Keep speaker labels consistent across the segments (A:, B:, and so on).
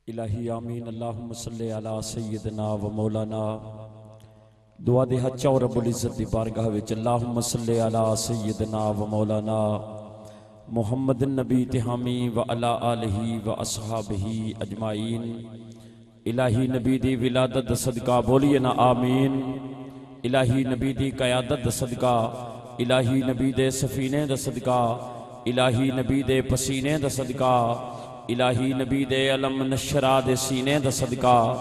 A: الہی آمین اللہم صلی علی سیدنا و مولانا دعا دے حچہ اور رب العزت دی بارگاہ وچ اللہم صلی علی سیدنا و مولانا محمد النبی تہامی و علی آلہ و اصحابہ اجمعین الہی نبی دی ولادت صدقہ بولیے نا آمین الہی نبی دی قیادت صدقہ الہی نبی دے سفینے دا صدقہ الہی نبی دے پسینے دا صدقہ الہی نبی دے علم نشرہ دے سینے دا صدقہ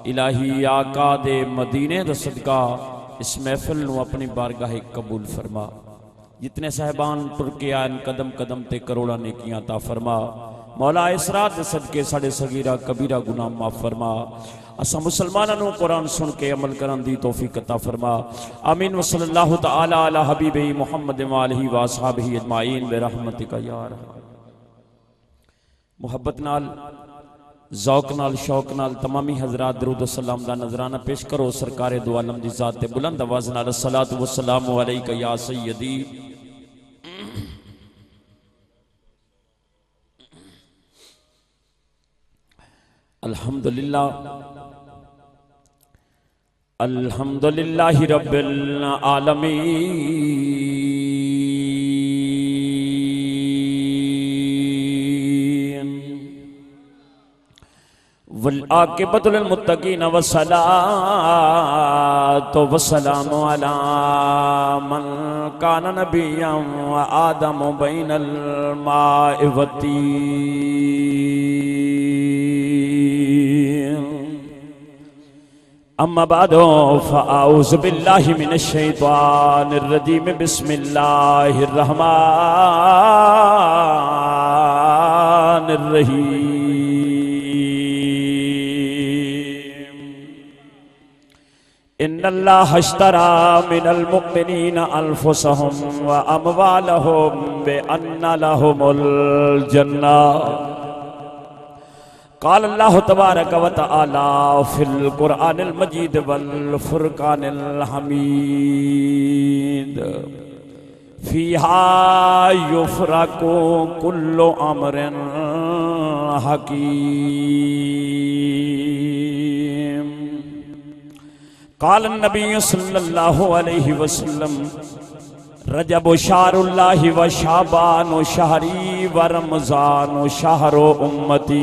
A: الہی آقا دے مدینے دا صدقہ اس محفل نو اپنی بارگاہ قبول فرما جتنے صاحبان ٹر کے آئین قدم قدم تے کروڑا نیکیاں عطا فرما مولا اسرات دے صدقے ساڑے صغیرہ کبیرہ گناہ معاف فرما اسا مسلمانوں قرآن سن کے عمل کرن دی توفیق عطا فرما آمین وصلی اللہ تعالی علی حبیب محمد وآلہ وآصحابہ اجمعین برحمتک یا رحمت محبت نال ذوق نال شوق نال تمامی حضرات درود و سلام دا نظرانہ پیش کرو سرکار دو عالم دی ذات تے بلند آواز نال الصلاۃ والسلام علیک یا سیدی الحمدللہ الحمدللہ رب العالمین والعاقبۃ للمتقین والصلاۃ والسلام علی من کان نبیا وآدم بین الماء والطین اما بعد فاعوذ باللہ من الشیطان الرجیم بسم اللہ الرحمن الرحیم ان اللہ اشترى من المؤمنین انفسهم واموالهم بان لهم الجنہ قال اللہ تبارک و تعالی فی القرآن المجید والفرقان الحمید فیہا یفرق کل امر حکیم قال النبی صلی اللہ علیہ وسلم رجب شہر اللہ و شعبان و شہری و رمضان و شہر امتی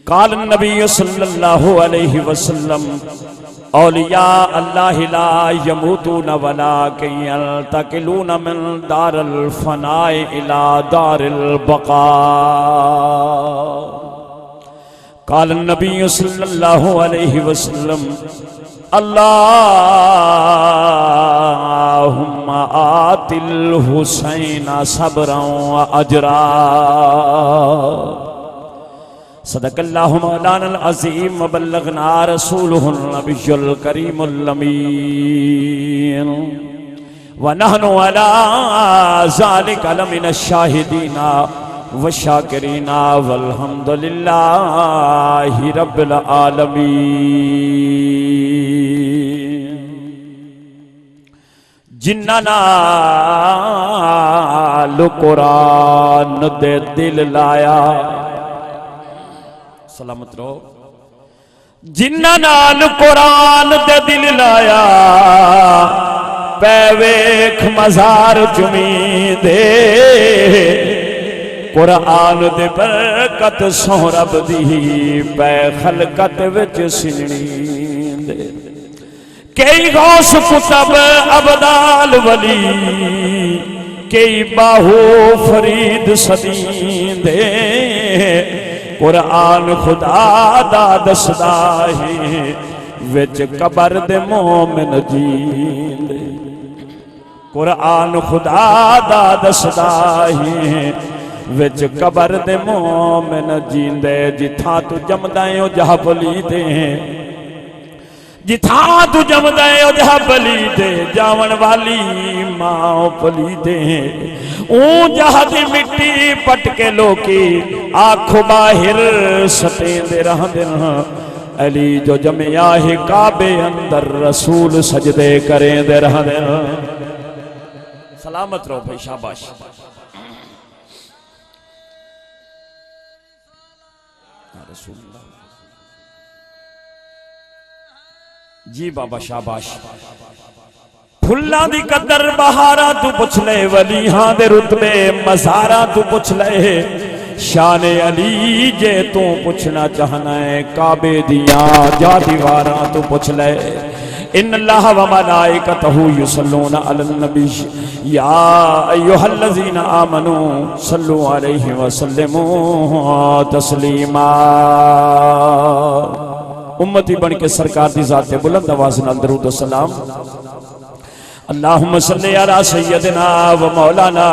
A: قال النبی صلی اللہ علیہ وسلم اولیاء اللہ لا یموتون ولیکن یلتقلون من دار الفناء الى دار البقاء قال النبی صلی اللہ علیہ وسلم اللہم آت الحسین صبرا و اجرا صدق اللہ مولانا العظیم وبلغنا رسولہ النبی الکریم الامین ونحن علی ذالک لمن الشاہدین والشاکرین والحمدللہ رب العالمین جنہ نال قرآن دے دل لایا سلامت رہو جنہ نال قرآن دے دل لایا پے ویکھ مزار چمی دے قرآن دے برکت سو رب دی پے خلقت وچ سننی دے کئی غوث کتب عبدال ولی کئی باہو فرید صدین دے قرآن خدا دا دسدا ہے وچ قبر دے مومن جین دے قرآن خدا دا دسدا ہے وچ قبر دے مومن جیندے جتھاں تو جمدائیں او جہاں بلی دے جتھاں تو جمدائیں او جہاں بلی دے جاون والی ماں پلی دے اون جہاں دی مٹی پٹ کے لوکی آنکھو باہر سٹیں دے رہ دے علی جو جمعہ ہے کعبے اندر رسول سجدے کریں دے رہ دے سلامت رہو بھائی شاباش رسول اللہ جی بابا شاباش پھلاں دی قدر بہاراں تو پوچھ لے ولیاں دے رتبے مزاراں تو پوچھ لے شان علی جے تو پوچھنا چاہنا ہے کعبے دیاں جا دیواراں تو پوچھ لے ان اللہ و ملائکتہ یصلون علی النبی یا ایھا الذین آمنوا صلوا علیہ وسلموا تسلیما امتی بن کے سرکار دی ذات بلند آواز نال درود و سلام اللہم صلی علی سیدنا و مولانا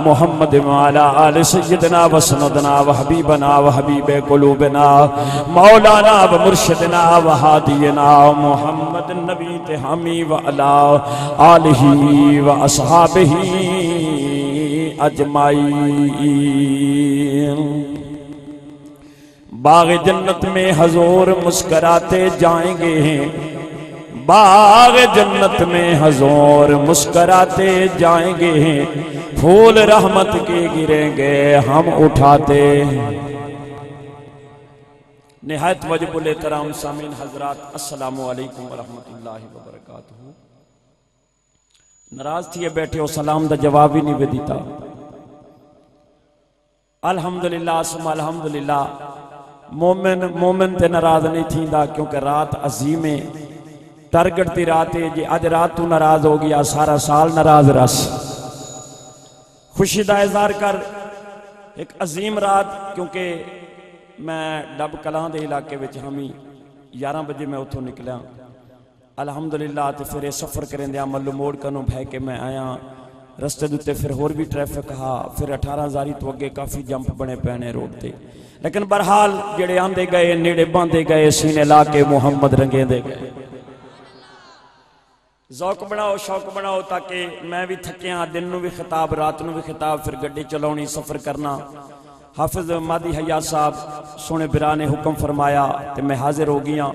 A: محمد وعلی آل سیدنا و سندنا و حبیبنا و حبیب قلوبنا مولانا و مرشدنا و حادینا محمد النبی تحامی و علی آلہ و اصحابہ اجمعین باغ جنت میں حضور مسکراتے جائیں گے باغ جنت میں حضور مسکراتے جائیں گے پھول رحمت کے گریں گے ہم اٹھاتے نہایت واجب الاحترام سامعین حضرات السلام علیکم ورحمۃ اللہ وبرکاتہ ناراض تھے بیٹھے ہو سلام دا جواب ہی نہیں دیتا الحمدللہ ثم الحمدللہ مومن تے ناراض نہیں تھیندا کیونکہ رات عظیم ہے ترگڑ دی رات ہے جی اج رات تو ناراض ہو گیا سارا سال ناراض رس خوشی دا اظہار کر ایک عظیم رات کیونکہ میں ڈب کلاں دے علاقے وچ ہمیں 11 بجے میں اتھوں نکلا الحمدللہ تے پھر سفر کریں دے عمل موڑ کنوں بھائی کہ میں آیا رستے دوتے پھر اور بھی ٹریفک ہا پھر 18 زاری تو اگے کافی جمپ بنے پہنے روڈ تے لیکن برحال جڑے آندے گئے نیڑے باندے گئے سینے لا کے محمد رنگے دے گئے ذوق بناؤ شوق بناؤ تاکہ میں بھی تھکیاں دن نو بھی خطاب رات نو بھی خطاب پھر گڈی چلاونی سفر کرنا حافظ مادی حیات صاحب سونے برا نے حکم فرمایا تے میں حاضر ہو گیا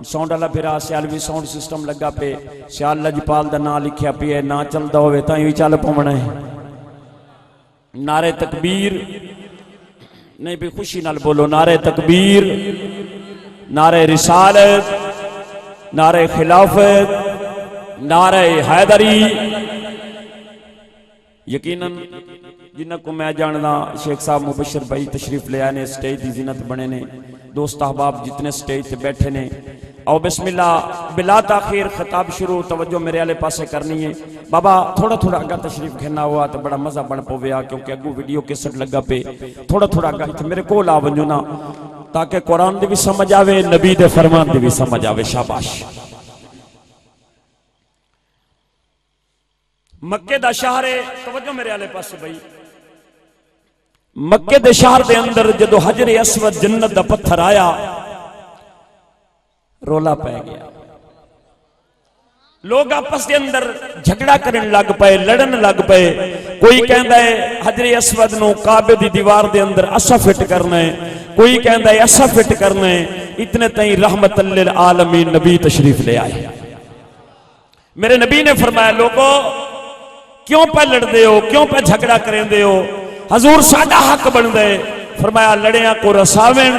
A: ساؤنڈ والا برا سیالوی ساؤنڈ سسٹم لگا پہ سیال لجپال دا نا لکھیا پہ ہے نا چلدا ہوئے تائیں بھی چل پونا ہے نعرہ تکبیر نہیں بھی خوشی نال بولو نعرہ تکبیر نعرہ رسالت نعرہ خلافت نعرہ حیدری یقیناً جنہ کو میں جاننا شیخ صاحب مبشر بھائی تشریف لے آنے سٹیج دی زینت بنے نے دوست احباب جتنے سٹیج تے بیٹھے نے او بسم اللہ بلا تاخیر خطاب شروع توجہ میرے والے پاسے کرنی ہے بابا تھوڑا تھوڑا اگا تشریف گھنا ہوا تو بڑا مزہ بن پویا کیونکہ اگو ویڈیو کیسٹ لگا پہ تھوڑا تھوڑا اگا میرے کو لا ونجو نا تاکہ قرآن دی بھی سمجھ آوے نبی دے فرمان دی بھی سمجھ آوے شاباش مکے دا شہر توجہ میرے والے پاسے بھائی مکے دے شہر دے اندر جدو حجر اسود جنت دا پتھر آیا رولا پہ گیا لوگ آپس دے اندر جھگڑا کرن لگ پئے لڑن لگ پئے کوئی کہندا ہے حجر اسود نو کعبے دی دیوار دے اندر اسا فٹ کرنا ہے کوئی کہندا ہے اسا فٹ کرنا ہے اتنے تائیں رحمت للعالمین نبی تشریف لے آئے میرے نبی نے فرمایا لوگوں کیوں پہ لڑ دے ہو کیوں پہ جھگڑا کریں دے ہو حضور ساڈا حق بن دے فرمایا لڑیاں کو رساویں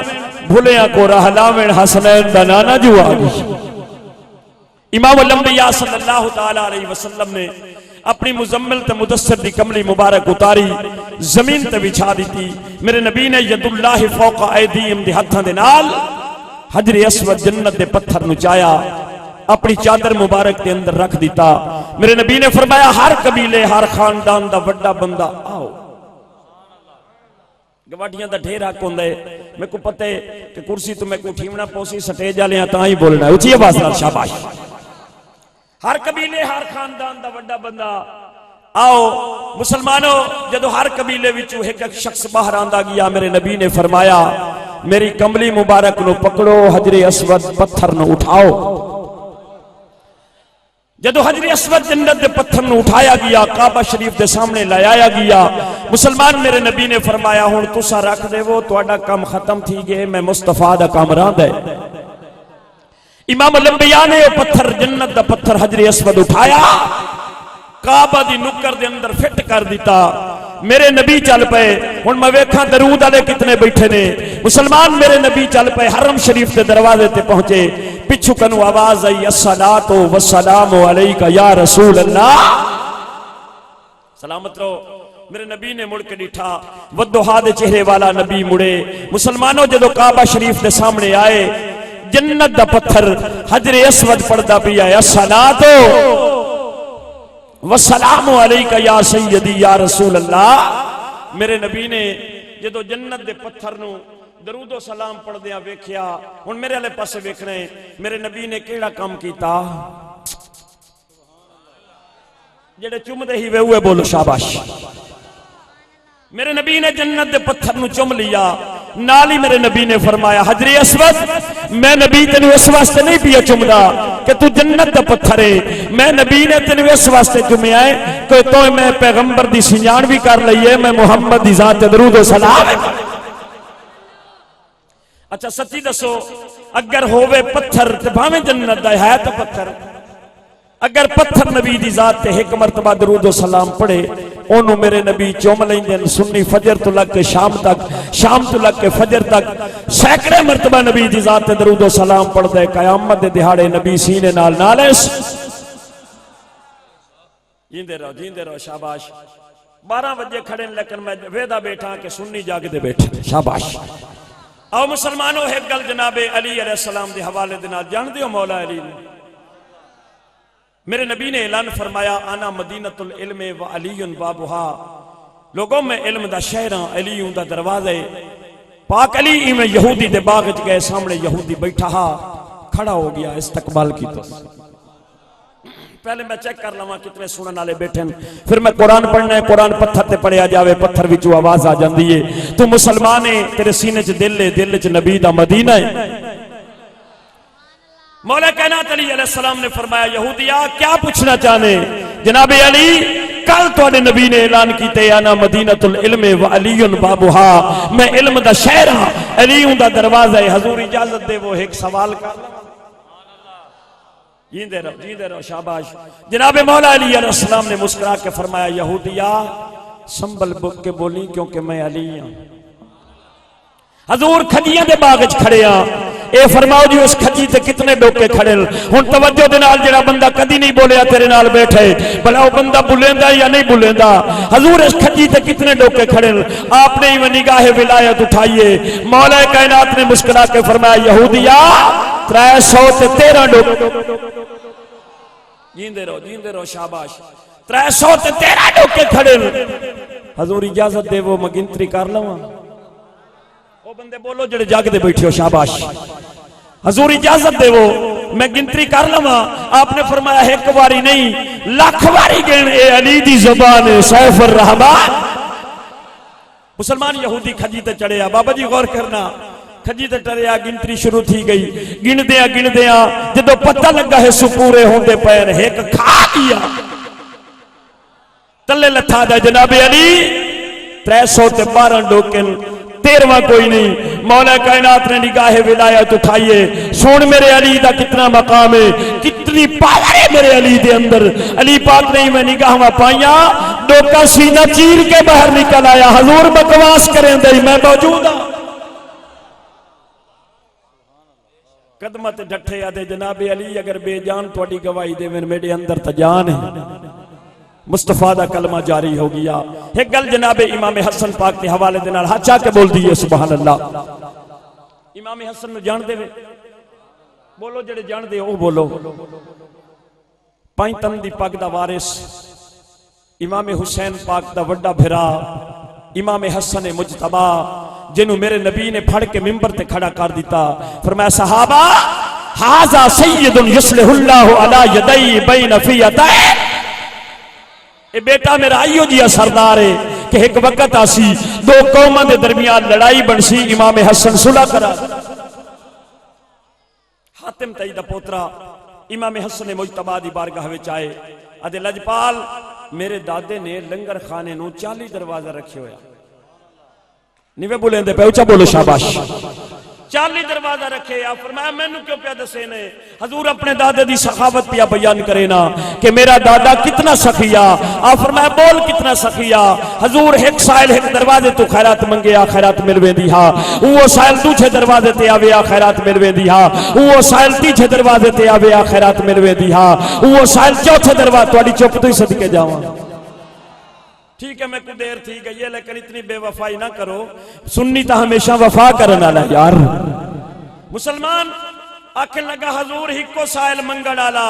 A: بھولیاں کو رہلاویں حسنین دا نانا جو آگی امام الانبیاء صلی اللہ تعالی علیہ وسلم نے اپنی مزمل تے مدثر دی کملی مبارک اتاری زمین تے بچھا دیتی میرے نبی نے ید اللہ فوق ایدیم دی ہتھاں دے نال حجر اسود جنت دے پتھر نو چایا اپنی چادر مبارک کے اندر رکھ دیتا میرے نبی نے فرمایا ہر قبیلے ہر خاندان دا وڈا بندہ آؤ گواٹیاں دا ڈھیر حق ہوندے میں کو پتے کہ کرسی تو میں کو ٹھیمنا پوسی سٹیج آلیاں تاں ہی بولنا ہے اچھی آواز نال شاباش ہر قبیلے ہر خاندان دا وڈا بندہ آؤ مسلمانوں جدو ہر قبیلے وچوں ایک شخص باہر آندا گیا میرے نبی نے فرمایا میری کملی مبارک نو پکڑو حجر اسود پتھر نو اٹھاؤ جدو حجر اسود جنت دے پتھر نو اٹھایا گیا کعبہ شریف دے سامنے لایا گیا مسلمان میرے نبی نے فرمایا ہون تسا رکھ دے وہ تواڈا کام ختم تھی گئے میں مصطفیٰ دا کام راند ہے امام الانبیاء نے پتھر جنت دا پتھر حجر اسود اٹھایا کعبہ دی نکر دے اندر فٹ کر دیتا میرے نبی چل پے ہن میں ویکھاں درود والے کتنے بیٹھے نے مسلمان میرے نبی چل پے حرم شریف کے دروازے تے پہنچے پچھو کنو آواز آئی الصلاۃ والسلام علیک یا رسول اللہ سلامت رہو میرے نبی نے مڑ کے ڈٹھا ودوہا دے چہرے والا نبی مڑے مسلمانوں جدو کعبہ شریف دے سامنے آئے جنت دا پتھر حجر اسود پڑھدا پیا ہے الصلاۃ والسلام علیک یا سیدی یا رسول اللہ میرے نبی نے جدو جنت دے پتھر نو درود و سلام پڑھ دیا ویکھیا ہن میرے والے پاسے ویکھنا ہے میرے نبی نے کیڑا کام کیتا جڑے چم دے ہی وے ہوئے بولو شاباش میرے نبی نے جنت دے پتھر نو چم لیا نالی میرے نبی نے فرمایا حجر اسود میں نبی تینو اس واسطے نہیں پیا چمدا کہ تو جنت دا پتھر ہے میں نبی نے تینو اس واسطے چمیا ہے کہ تو میں پیغمبر دی سنجان بھی کر لئیے میں محمد دی ذات درود و سلام اچھا سچی دسو اگر ہووے پتھر تے بھاویں جنت دا ہے تو پتھر اگر پتھر نبی دی ذات تے ایک مرتبہ درود و سلام پڑھے انہوں میرے نبی چوم لیندن سنی فجر تو لگ کے شام تک شام تو لگ کے فجر تک سینکڑے مرتبہ نبی دی ذات تے درود و سلام پڑھ دے قیامت دے دہاڑے نبی سینے نال نالس جیندے رہو شاباش 12 بجے کھڑے لیکن میں ویدہ بیٹھا کہ سنی جاگ دے بیٹھے شاباش او مسلمانوں ایک گل جناب علی علیہ السلام دے حوالے دے جان دیو مولا علی نے میرے نبی نے اعلان فرمایا آنا مدینۃ العلم و علی بابہا لوگوں میں علم دا شہراں علی دا دروازے پاک علی میں یہودی دے باغ وچ گئے سامنے یہودی بیٹھا کھڑا ہو گیا استقبال کی تو پہلے میں چیک کر لواں کتنے سنن والے بیٹھے پھر میں قرآن پڑھنا ہے قرآن پتھر تے پڑھیا جاوے پتھر وچوں آواز آ جاندی ہے تو مسلمان ہے تیرے سینے چ دل چ نبی دا مدینہ ہے مولا کائنات علی علیہ السلام نے فرمایا یہودیا کیا پوچھنا چاہنے جناب علی کل تواڈے نبی نے اعلان کیتے انا مدینۃ العلم و علی بابہا میں علم دا شہر ہاں علی دا دروازہ ہے حضور اجازت دے وہ ایک سوال کر جیندے رہو شاباش جناب مولا علی علیہ السلام نے مسکرا کے فرمایا یہودیا سنبھل بک کے بولی کیونکہ میں علی ہوں حضور کھجیاں دے باغ وچ کھڑے ہاں اے فرماؤ جی اس کھجی تے کتنے ڈوکے کھڑے ہن توجہ دے نال جڑا بندہ کدی نہیں بولیا تیرے نال بیٹھے بھلا وہ بندہ بولیندا یا نہیں بولیندا حضور اس کھجی تے کتنے ڈوکے کھڑے آپ نے ہی نگاہ ولایت اٹھائیے مولا کائنات نے مسکرا کے فرمایا یہودیا 313 ڈوکے جیندے رہو شاباش 313 ڈوکے کھڑے حضور اجازت دے وہ میں گنتری کر لواں وہ بندے بولو جڑے جاگ دے بیٹھے ہو شاباش حضور اجازت دے وہ میں گنتری کر لواں آپ نے فرمایا ایک واری نہیں لاکھ واری گن اے علی دی زبان سیف الرحمن مسلمان یہودی کھجی تے چڑھیا بابا جی غور کرنا کھجی تے چڑھیا گنتری شروع تھی گئی گن دیاں جدو پتہ لگا ہے سو پورے ہوندے پیر ایک کھا دیا تلے لتھا دا جناب علی 312 ڈوکن 13واں کوئی نہیں مولا کائنات نے نگاہ ولایت اٹھائیے سن میرے علی دا کتنا مقام ہے کتنی پاور ہے میرے علی دے اندر علی پاک نے میں نگاہاں پائیاں ڈوکا سینہ چیر کے باہر نکل آیا حضور بکواس کریں دے میں موجود ہوں قدمت ڈٹھے آدھے جناب علی اگر بے جان توڑی گواہی دے میرے اندر تجان ہے مصطفیٰ دا کلمہ جاری ہو گیا ایک گل جناب امام حسن پاک کے حوالے دینال ہاتھا کے بول دیئے سبحان اللہ امام حسن نے جان دے بولو جڑے جان دے او بولو پائیں تن دی پاک دا وارث امام حسین پاک دا وڈا بھرا امام حسن مجتبہ جنہوں میرے نبی نے پھڑ کے ممبر تے کھڑا کر دیتا فرمایا صحابہ حاذا سید یصلح اللہ علی یدی بین فیتین اے بیٹا میرا آئیو جی سردار ہے کہ ایک وقت آسی دو قوموں دے درمیان لڑائی بنسی امام حسن صلح کرا حاتم تائی دا پوترا امام حسن مجتبہ دی بارگاہ وچ آئے ادھے لجپال میرے دادے نے لنگر خانے نو 40 دروازہ رکھے ہویا نیوے بولیں دے پہ اچھا بولو شاباش 40 دروازہ رکھے. آپ فرمایا مینوں کیوں پیا دسے نے؟ حضور اپنے دادے دی سخاوت پیا بیان کرے نا کہ میرا دادا کتنا سخیا. آپ فرمایا بول کتنا سخیا. حضور ایک سائل ایک دروازے تو خیرات منگیا خیرات مل ویندی ہا. وہ سائل دوسرے دروازے تے آویا خیرات مل ویندی ہا. وہ سائل تیسرے دروازے تے آویا خیرات مل ویندی ہا. وہ سائل چوتھے دروازے تواڈی چپ تو ہی صدقے جاواں. ٹھیک ہے میں کو دیر تھی گئی ہے لیکن اتنی بے وفائی نہ کرو. سنی تا ہمیشہ وفا کرنا لا یار. مسلمان آکھن لگا حضور ہی کو سائل منگڑ آلا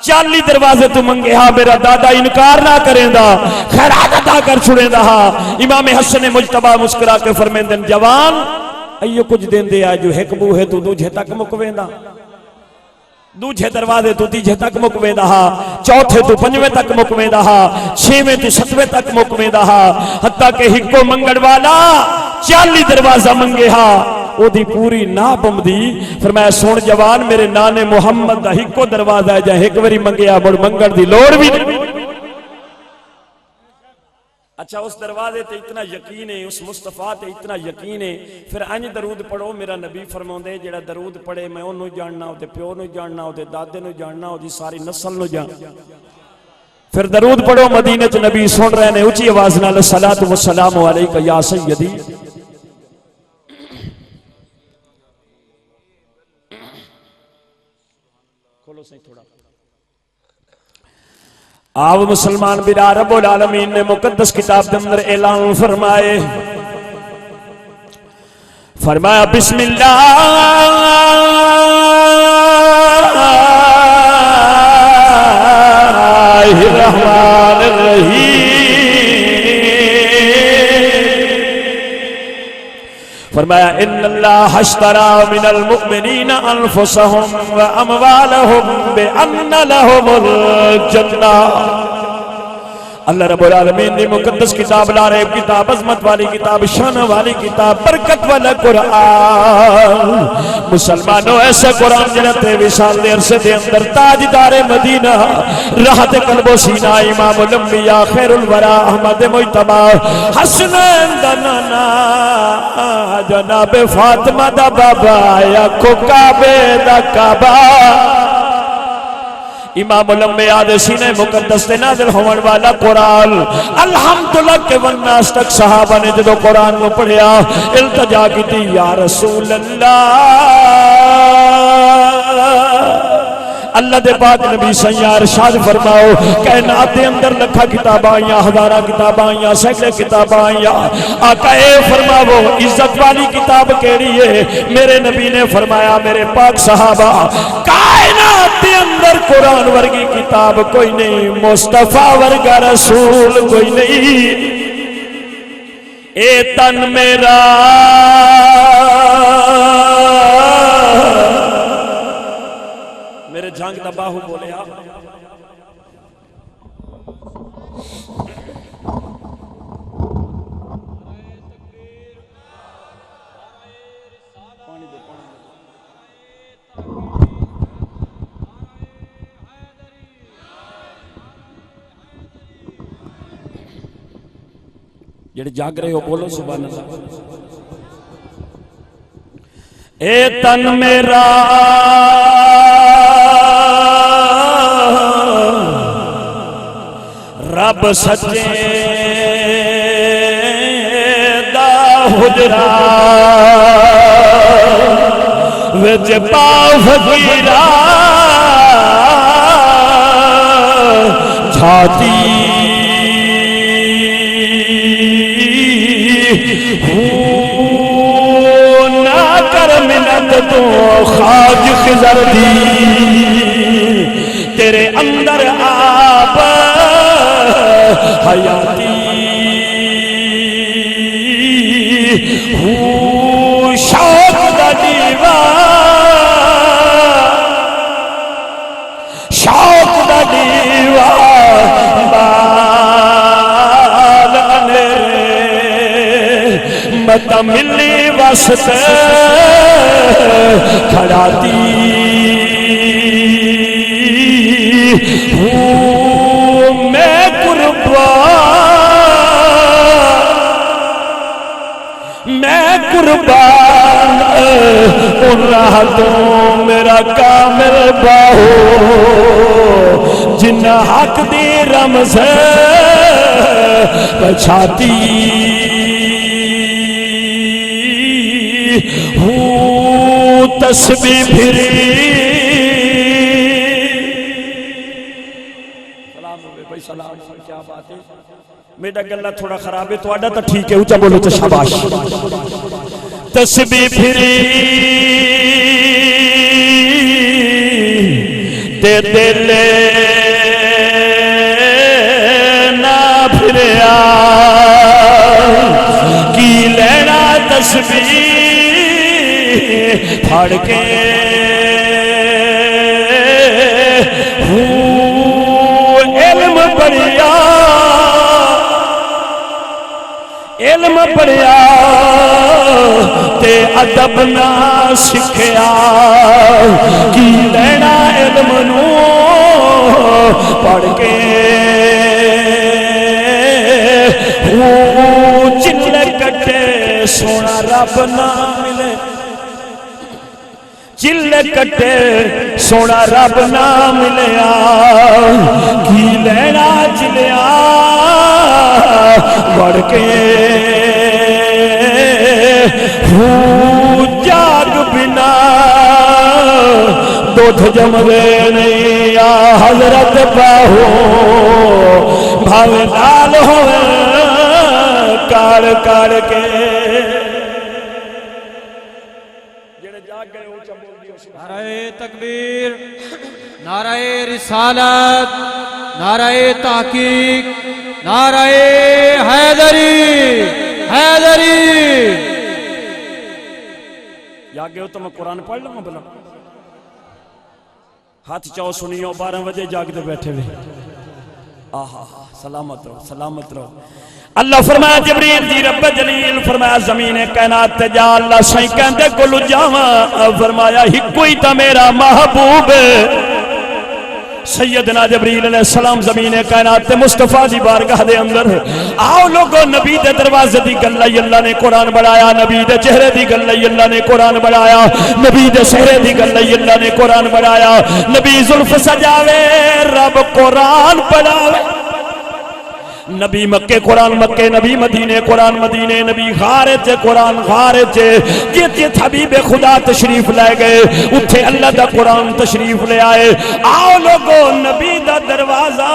A: 40 دروازے تو منگے ہاں میرا دادا انکار نہ کریں دا خیرات ادا کر چھڑیں دا. امام حسن مجتبہ مسکرا کے فرمیندن جوان ایو کچھ دین دے آئے جو ایک بو ہے تو دوجھے تک مکویں دا دوجھے دروازے تو تیجھے تک مکویں دہا چوتھے تو پنجویں تک مکویں دہا چھویں تو ستویں تک مکویں دہا حتیٰ کہ ہکو منگڑ والا 40 دروازہ منگے ہا او دی پوری نا بم دی. فرمایا سون جوان میرے نانے محمد دا ہکو دروازہ ہے جہاں ایک وری منگیا بڑ منگڑ دی لوڑ بھی نہیں. اچھا اس دروازے تے اتنا یقین ہے اس مصطفیٰ تے اتنا یقین ہے. پھر انج درود پڑھو میرا نبی فرماؤندے جڑا درود پڑھے میں انہوں جاننا او دے پیو نو جاننا او دے دادے نو جاننا او دی ساری نسل نو جاننا. پھر درود پڑھو مدینہ چ نبی سن رہے نے اونچی آواز نال الصلاۃ والسلام علیک یا سیدی. کھولو صحیح تھوڑا. آپ مسلمان برا رب العالمین نے مقدس کتاب کے اندر اعلان فرمائے. فرمایا بسم اللہ الرحمن الرحیم. فرمایا ان اللہ اشترى من المؤمنین انفسهم واموالهم بان لهم الجنہ. اللہ رب العالمین نے مقدس کتاب لا رہے کتاب عظمت والی کتاب شان والی کتاب برکت والا قرآن. مسلمانوں ایسا قرآن جنتے وصال دے عرصے دے اندر تاجدار مدینہ راحت قلب و سینہ امام الانبیاء خیر الورا احمد مجتبہ حسنین دا نانا جناب فاطمہ دا بابا یا کو کعبے دا کعبہ امام الانبیاء دے سینے مقدس تے نازل ہونے والا قرآن. الحمدللہ کے والناس تک صحابہ نے جدو قرآن کو پڑھیا التجا کی تھی یا رسول اللہ دے پاک نبی سیاں ارشاد فرماؤ کائنات دے اندر لکھا کتاباں آئیاں ہزارہ کتاباں آئیاں سینکڑے کتاباں آئیاں آقا اے فرماؤ عزت والی کتاب کیڑی ہے؟ میرے نبی نے فرمایا میرے پاک صحابہ کائنات دے اندر قرآن ورگی کتاب کوئی نہیں مصطفیٰ ورگا رسول کوئی نہیں. اے تن میرا میرے جھانگ دا باہو بولے آپ جڑے جاگ رہے ہو بولو سبحان اللہ. اے تن میرا رب سچے دا حجرا وچ پاؤ فقیرا جھاتی نہ کر منت تو خواج خضر دی تیرے اندر آپ حیاتی شوق دا دیوا شوق دا دیوا بالنے مت ملی وسط کھڑاتی میں قربان میں قربان ان راحتوں میرا کامل باہو جن حق دی رمز پچھاتی ہوں تسبیح پھری سلام کیا بات ہے میرا گلہ تھوڑا خراب ہے تو آڈا تا ٹھیک ہے اچھا بولو تو شاباش تسبیح پھری دے دلے نہ پھریا کی لینا تسبیح پھاڑ کے علم پڑھیا تے ادب نہ سکھیا کی لینا علم نو پڑھ کے چلے کٹے سونا رب نہ ملے چلے کٹے سونا رب نہ ملیا کی لینا چلیا بڑھ کے جاگ بنا دودھ جمدے نہیں یا حضرت باہو بھاوے نال ہوئے کار کار کے
B: نعرہ تکبیر، نعرہ رسالت، نعرہ تحقیق، نعرہ حیدری حیدری
A: یا گئے ہو تو میں قرآن پڑھ لوں بلا ہاتھ چاہو سنیو 12 بجے جاگ دے بیٹھے ہوئے آہا سلامت رہو سلامت رہو اللہ فرمایا جبریل دی رب جلیل فرمایا زمین کائنات تے جا اللہ سائیں کہندے کلو جاواں فرمایا ہی کوئی تا میرا محبوب سیدنا جبریل علیہ السلام زمین کائنات تے مصطفیٰ دی بارگاہ دے اندر آؤ لوگو نبی دے دروازے دی گلہ اللہ نے قرآن بڑھایا نبی دے چہرے دی گلہ اللہ نے قرآن بڑھایا نبی دے چہرے دی گلہ اللہ نے قرآن بڑھایا نبی زلف سجاوے رب قرآن پڑھاوے نبی مکے قرآن مکے نبی مدینے قرآن مدینے نبی غارج قرآن غارج جیت حبیب خدا تشریف لے گئے اتھے اللہ دا قرآن تشریف لے آئے آؤ لوگو نبی دا دروازہ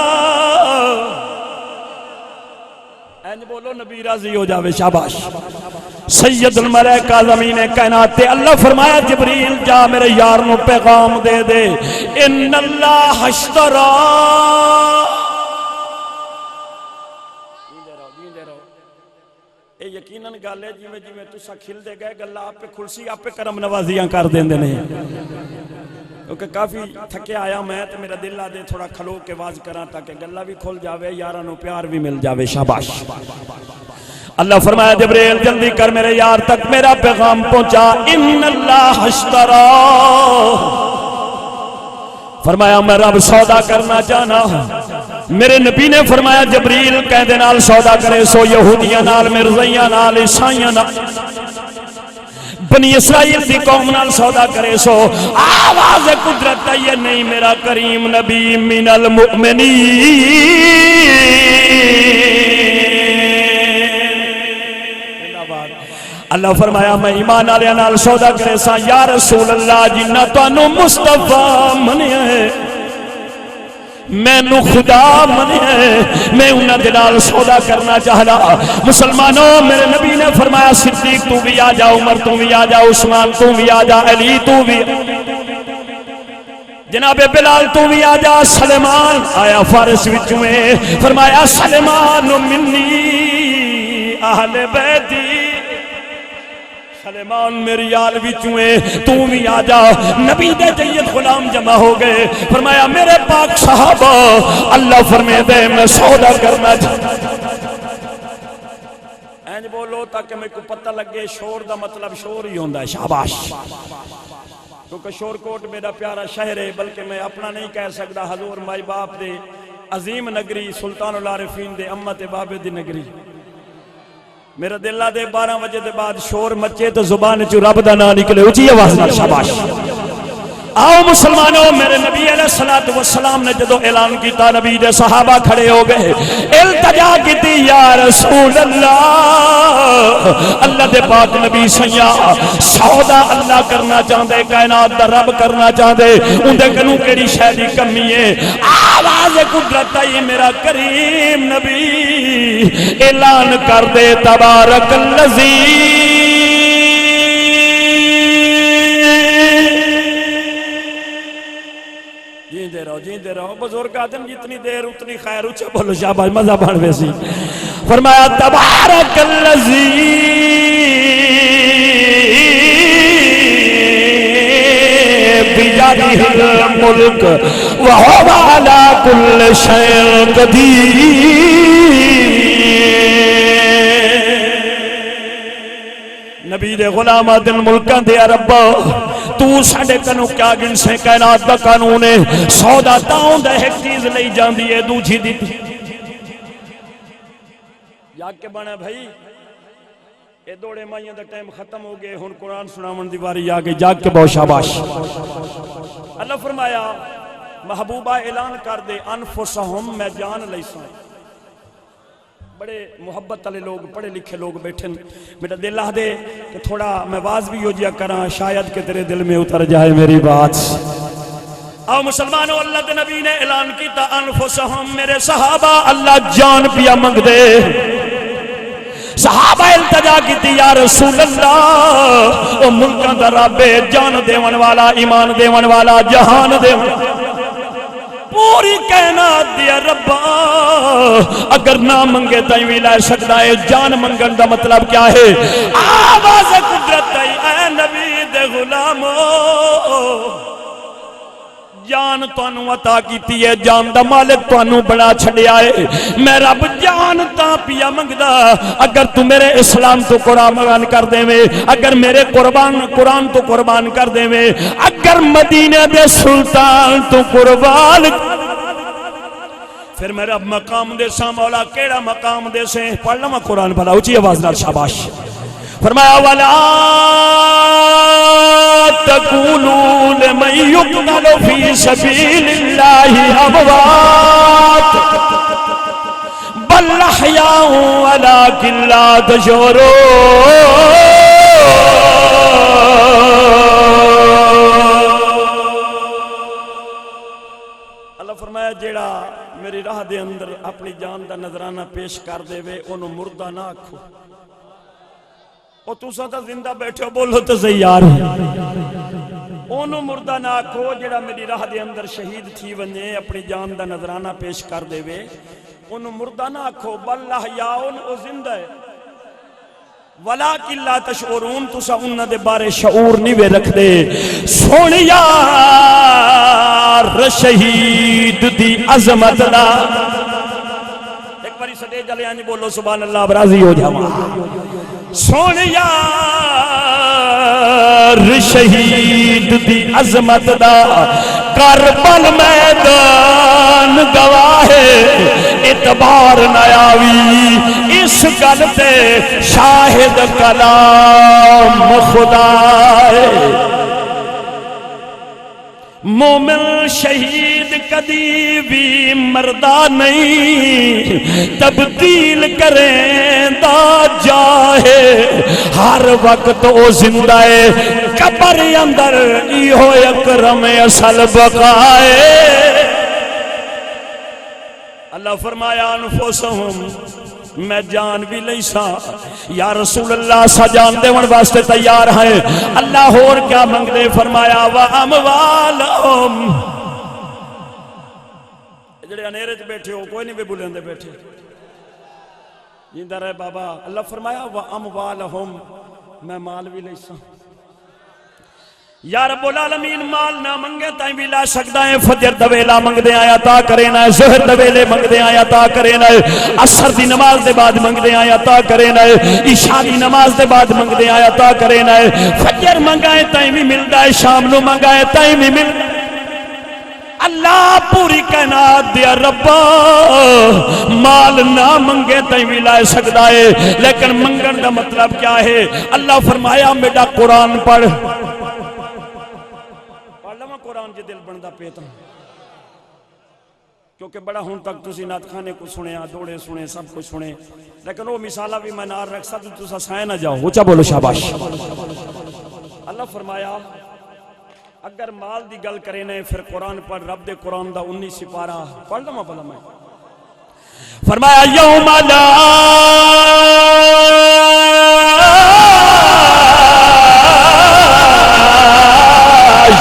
A: اینج بولو نبی راضی ہو جاوے شاباش سید الملائکہ زمین کائنات تے اللہ فرمایا جبریل جا میرے یار نو پیغام دے دے ان اللہ اشترا یقیناً گالے جی میں تسا کھل دے گئے گلہ آپ پہ کھلسی آپ پہ کرم نوازیاں کر دیں دے نہیں کیونکہ کافی تھکے آیا میں تو میرا دل آدھے تھوڑا کھلو کے واز کرا تاکہ گلہ بھی کھل جاوے یارانو پیار بھی مل جاوے شاباش اللہ فرمایا جبریل جلدی کر میرے یار تک میرا پیغام پہنچا ان اللہ اشترا فرمایا میں رب سودا کرنا چاہنا میرے نبی نے فرمایا جبریل کہندے نال سودا کرے سو یہودیاں نال مرزیاں نال عیسائیاں نال بنی اسرائیل دی قوم نال سودا کرے سو آواز قدرت یہ نہیں میرا کریم نبی من المؤمنین اللہ فرمایا میں ایمان آلیاں نال سودا کرے سا یا رسول اللہ جنہ توانو مصطفیٰ منیا ہے میں نو خدا منیا ہے میں انہاں دے نال سودا کرنا چاہلا مسلمانوں میرے نبی نے فرمایا صدیق تو بھی آ جا عمر تو بھی آ جا عثمان تو بھی آ جا علی تو بھی جناب بلال تو بھی آ جا سلیمان آیا فارس وچ میں فرمایا سلیمان منی اہل بیتی سلیمان میری آل وچویں تو بھی آ جا نبی دے جید غلام جمع ہو گئے فرمایا میرے پاک صحابہ اللہ فرمے دے میں سودا کرنا اینج بولو تاکہ میں کو پتہ لگے شور دا مطلب شور ہی ہوندہ ہے شاباش کیونکہ شور کوٹ میرا پیارا شہر ہے بلکہ میں اپنا نہیں کہہ سکتا حضور مائی باپ دے عظیم نگری سلطان العارفین دے امت باب دی نگری میرا دل دے 12 بجے دے بعد شور مچے تو زبان چ رب دا نام نکلے اونچی آواز نال شاباش آؤ مسلمانوں میرے نبی علیہ الصلوۃ والسلام نے جدو اعلان کیتا نبی دے صحابہ کھڑے ہو گئے التجا کیتی یا رسول اللہ اللہ دے پاک نبی سیا سودا اللہ کرنا چاہندے کائنات دا رب کرنا چاہندے اندے کنوں کیڑی شے دی کمی ہے آواز قدرت آئی میرا کریم نبی اعلان کر دے تبارک الذی جیندے رہو بزرگ آدم جتنی دیر اتنی خیر اچھا بولو شاباش مزہ بڑھ ویسی فرمایا تبارک الذی بیدہ الملک وہو علی کل شیء قدیر نبی دے غلامہ دن ملکاں دے رب تو ساڑے کنو کیا گن سے کائنات دا قانون ہے سودا تاؤں دا ایک چیز نہیں جان دیئے دوجھی دیتی جاگ کے بانا بھائی اے دوڑے مائیاں دا ٹائم ختم ہو گئے ہن قرآن سنامن دیواری آگے جاگ کے بہت شاباش اللہ فرمایا محبوبہ اعلان کر دے انفسہم میں جان لیساں بڑے محبت والے لوگ پڑھے لکھے لوگ بیٹھے میرا دل دے کہ تھوڑا میں واز بھی ہو جیا کراں شاید کہ تیرے دل میں اتر جائے میری بات آؤ مسلمانوں اللہ دے نبی نے اعلان کیتا انفسہم میرے صحابہ اللہ جان پیا منگ دے صحابہ التجا کیتی یا رسول اللہ او ملکاں دا رب جان دیون والا ایمان دیون والا جہان دیون پوری کائنات دیا ربا اگر نہ منگے تائیں بھی لائے سکتا ہے جان منگن دا مطلب کیا ہے آواز قدرت ہے اے نبی دے غلامو جان توانو عطا کیتی ہے جان دا مالک توانو بڑا چھڑے آئے میں رب جان تا پیا منگدا اگر تو میرے اسلام تو قربان کر دے میں اگر میرے قرآن تو قربان کر دے میں اگر مدینہ دے سلطان تو قربان پھر میرا مقام دے سا مولا کیڑا مقام دے سے پڑھ لما قرآن بھلا اچھی آواز نال شاباش فرمایا وَلَا تَقُولُوا لِمَن يُقْتَلُ فِي سَبِيلِ اللَّهِ أَمْوَاتٌ بَلْ أَحْيَاءٌ وَلَكِنْ لَا تَشْعُرُونَ اللہ فرمایا جیڑا میری راہ دے اندر اپنی جان دا نظرانہ پیش کر دے وے انہوں مردہ نہ آکھو اور تو ساتھ زندہ بیٹھے بولو تو زیار ہے انہوں مردہ نہ آکھو جڑا میری راہ دے اندر شہید تھی ونجے اپنی جان دا نظرانہ پیش کر دے وے انہوں مردہ نہ آکھو بل احیاؤن او زندہ ہے ولیکن لا تشعرون تو سا انہ دے بارے شعور نہیں وے رکھ دے سونیار شہید دی عظمت لا ایک باری سٹے جلے آنجی بولو سبحان اللہ برازی ہو جاؤں سونیار شہید دی عظمت دا کربل میدان گواہ اعتبار نیاوی اس گلتے شاہد کلام خدا ہے مومن شہید کدی بھی مردہ نہیں تبدیل کریں دا جاہے ہر وقت او زندہ ہے قبر اندر ایہو اکرم اصل بقائے اللہ فرمایا انفسہم میں جان بھی نہیں سا یا رسول اللہ سا جان دے ون واسطے تیار ہیں اللہ اور کیا منگ دے فرمایا وَأَمْوَالَهُمْ جڑے انیرے چ بیٹھے ہو کوئی نہیں بھی بولیں دے بیٹھے جیندہ رہے بابا اللہ فرمایا وَأَمْوَالَهُمْ میں مال بھی نہیں سا یا رب العالمین مال نہ منگے تائیں بھی لا سکتا ہے فجر دویلہ منگ دے آیا تا کرینا ہے زہر دویلے منگ دے آیا تا کرینا ہے عصر دی نماز دے بعد منگ دے آیا تا کرینا ہے عشاء دی نماز دے بعد منگ دے آیا تا کرینا ہے فجر منگائے تائیں بھی ملتا ہے شام نو منگائے تائیں بھی ملتا ہے اللہ پوری کائنات دیا ربا مال نہ منگے تائیں بھی لائے سکتا ہے، لیکن منگن دا مطلب کیا ہے؟ اللہ فرمایا میرا قرآن پڑھ لما قرآن جی دل بندہ پیتا، کیونکہ بڑا ہون تک تسی نات خانے کو سنے دوڑے سنے سب کچھ سنے، لیکن وہ مثالہ بھی میں نار رکھ سکتا تو سائے نہ جاؤ، اچھا بولو شاباش۔ اللہ فرمایا اگر مال دی گل کرے نے پھر قرآن پڑھ، رب دے قرآن دا 19 سپارہ پڑھ لما بلا میں فرمایا یوم لا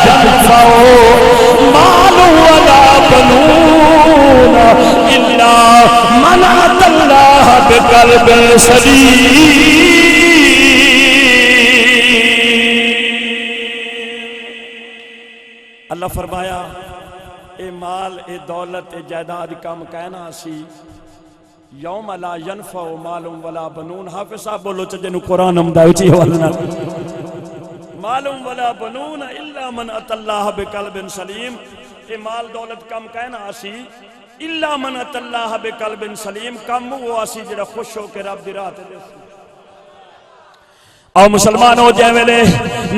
A: ينفع مال ولا بنون إلا من أتى الله بقلب سليم۔ اللہ فرمایا اے مال اے دولت اے جائیداد کام کہنا سی یوم لا ينفع مال ولا بنون۔ حافظ صاحب بولو چجنو قرآن ہمدائی چی والنا مالum ولا بنون الا من اتى الله بقلب سلیم۔ اے مال دولت کم کہنا آسی الا من اتى الله بقلب سلیم، کم وہ آسی جڑا خوش ہو کے رب دی راہ تے دے سی۔ او مسلمانوں جے ویلے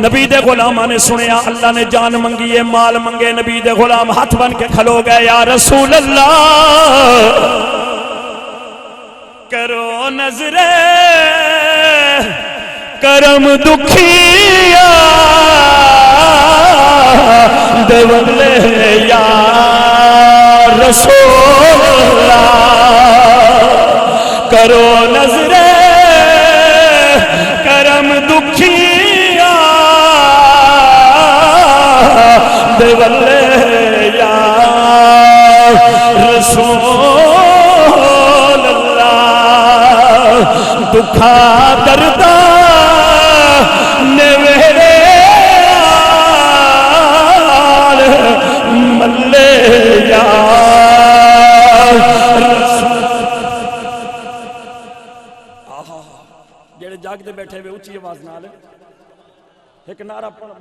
A: نبی دے غلاماں نے سنیا اللہ نے جان منگی ہے مال منگے، نبی دے غلام ہاتھ بن کے کھلو گئے یا رسول اللہ کرو نظر کرم دکھیا دولے یا رسول اللہ کرو نظر کرم دکھیا دولے یا رسول اللہ دکھا دردہ ملے یا جڑے جاگ دے بیٹھے ہوئے اچھی آواز نال ایک نعرہ پڑھ